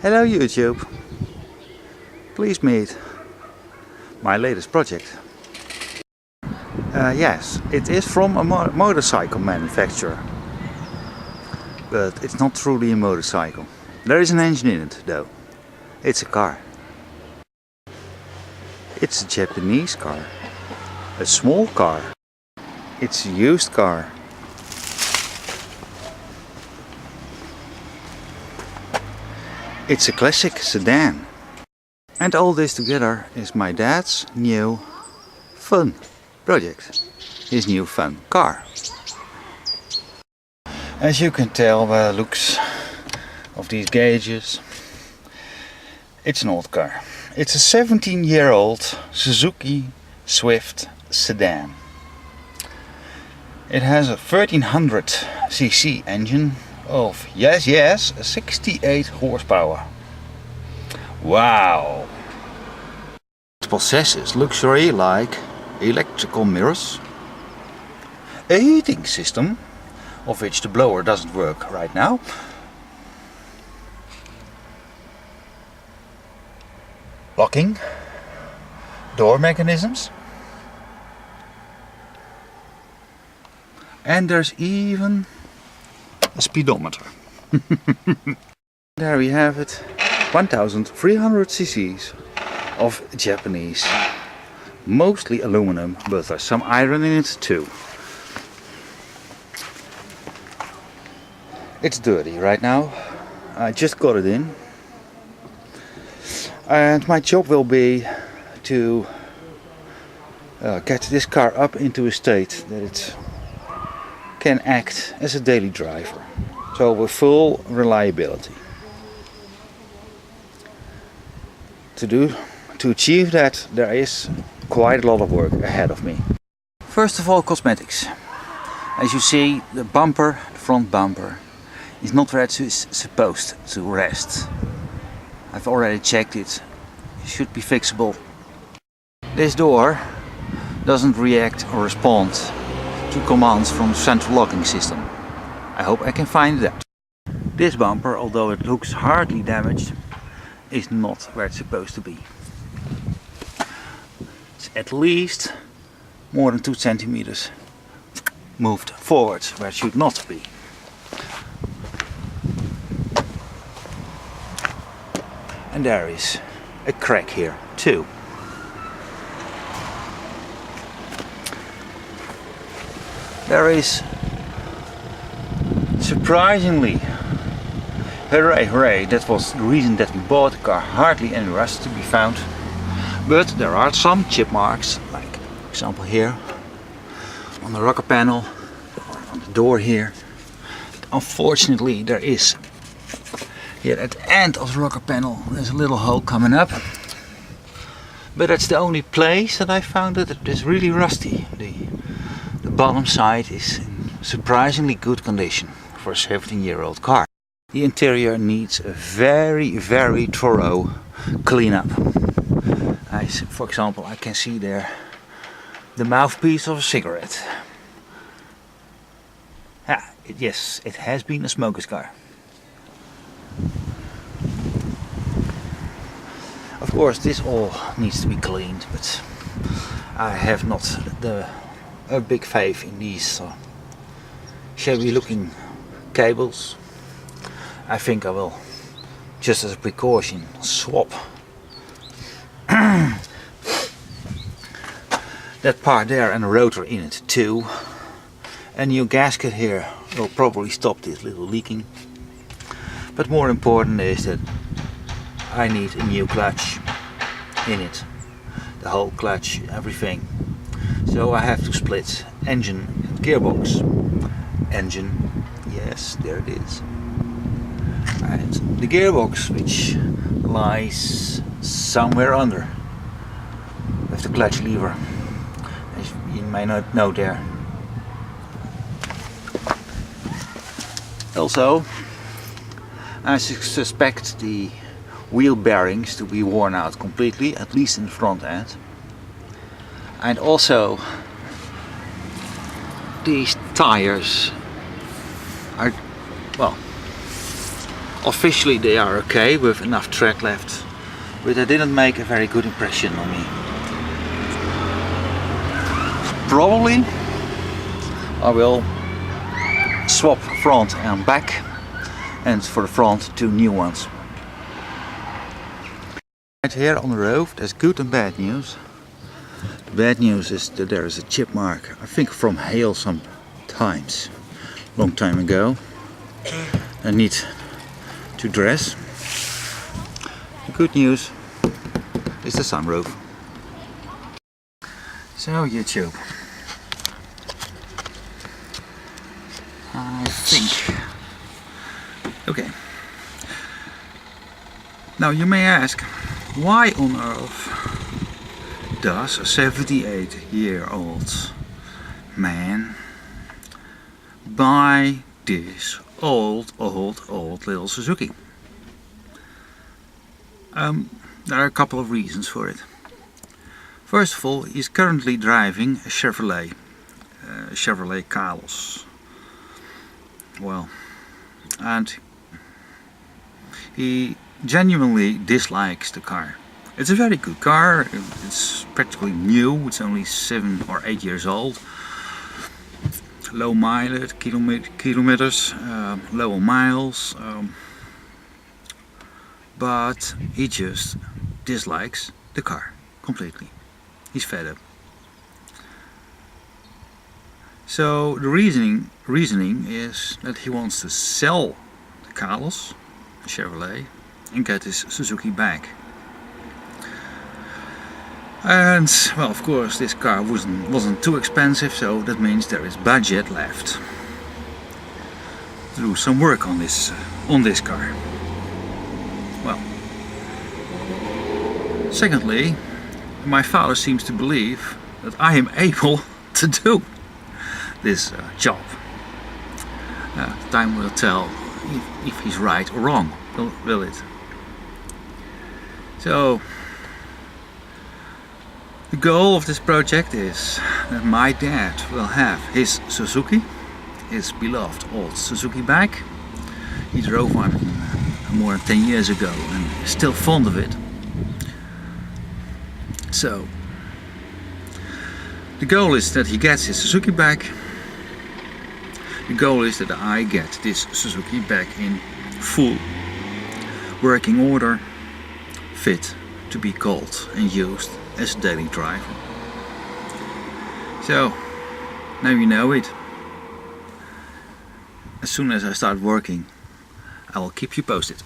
Hello YouTube! Please meet my latest project. Yes, it is from a motorcycle manufacturer, but it's not truly a motorcycle. There is an engine in it though. It's a car. It's a Japanese car. A small car. It's a used car. It's a classic sedan. And all this together is my dad's new fun project. His new fun car. As you can tell by the looks of these gauges, it's an old car. It's a 17-year-old Suzuki Swift sedan. It has a 1300cc engine of, yes, 68 horsepower. Wow! It possesses luxury like electrical mirrors, a heating system, of which the blower doesn't work right now, locking, door mechanisms, and there's even a speedometer. There we have it, 1300 cc's of Japanese, mostly aluminum, but there's some iron in it too. It's dirty right now. I just got it in, and my job will be to get this car up into a state that it can act as a daily driver, so with full reliability. To achieve that, there is quite a lot of work ahead of me. First of all, cosmetics. As you see, the bumper, the front bumper, is not where it's supposed to rest. I've already checked it. It should be fixable. This door doesn't react or respond to commands from the central locking system. I hope I can find that. This bumper, although it looks hardly damaged, is not where it's supposed to be. It's at least more than 2 centimeters moved forwards where it should not be. And there is a crack here too. There is, surprisingly, hooray, that was the reason that we bought the car, hardly any rust to be found. But there are some chip marks, like for example here, on the rocker panel, or on the door here. Unfortunately there is, here at the end of the rocker panel, there's a little hole coming up. But that's the only place that I found that it is really rusty. The bottom side is in surprisingly good condition for a 17-year-old car. The interior needs a very thorough cleanup. For example, I can see there the mouthpiece of a cigarette. Yes, it has been a smoker's car. Of course, this all needs to be cleaned, but I have not a big faith in these shabby looking cables. I think I will, just as a precaution, swap that part there and a rotor in it too. A new gasket here will probably stop this little leaking. But more important is that I need a new clutch in it. The whole clutch, everything. So I have to split engine and gearbox. Engine, yes, there it is. And the gearbox, which lies somewhere under with the clutch lever, as you may not know there. Also, I suspect the wheel bearings to be worn out completely, at least in the front end. And also these tires are, well, officially they are okay with enough tread left, but they didn't make a very good impression on me. Probably I will swap front and back, and for the front 2 new ones. Right here on the road there's good and bad news. The bad news is that there is a chip mark, I think from hail sometimes, long time ago. I need to dress. The good news is the sunroof. So YouTube, I think, okay. Now you may ask, why on earth does a 78-year-old man buy this old little Suzuki? There are a couple of reasons for it. First of all, he's currently driving a Chevrolet Carlos. Well, and he genuinely dislikes the car. It's a very good car, it's practically new, it's only 7 or 8 years old. Low mileage, kilometers, low on miles, but he just dislikes the car completely. He's fed up. So the reasoning is that he wants to sell the Carlos, the Chevrolet, and get his Suzuki back. And well, of course this car wasn't too expensive, so that means there is budget left to do some work on this car. Well, secondly, my father seems to believe that I am able to do this job. Time will tell if he's right or wrong, will it? So the goal of this project is that my dad will have his Suzuki, his beloved old Suzuki, back. He drove one more than 10 years ago and is still fond of it. So the goal is that he gets his Suzuki back. The goal is that I get this Suzuki back in full working order, fit to be called and used as a daily driver. So now you know it. As soon as I start working, I will keep you posted.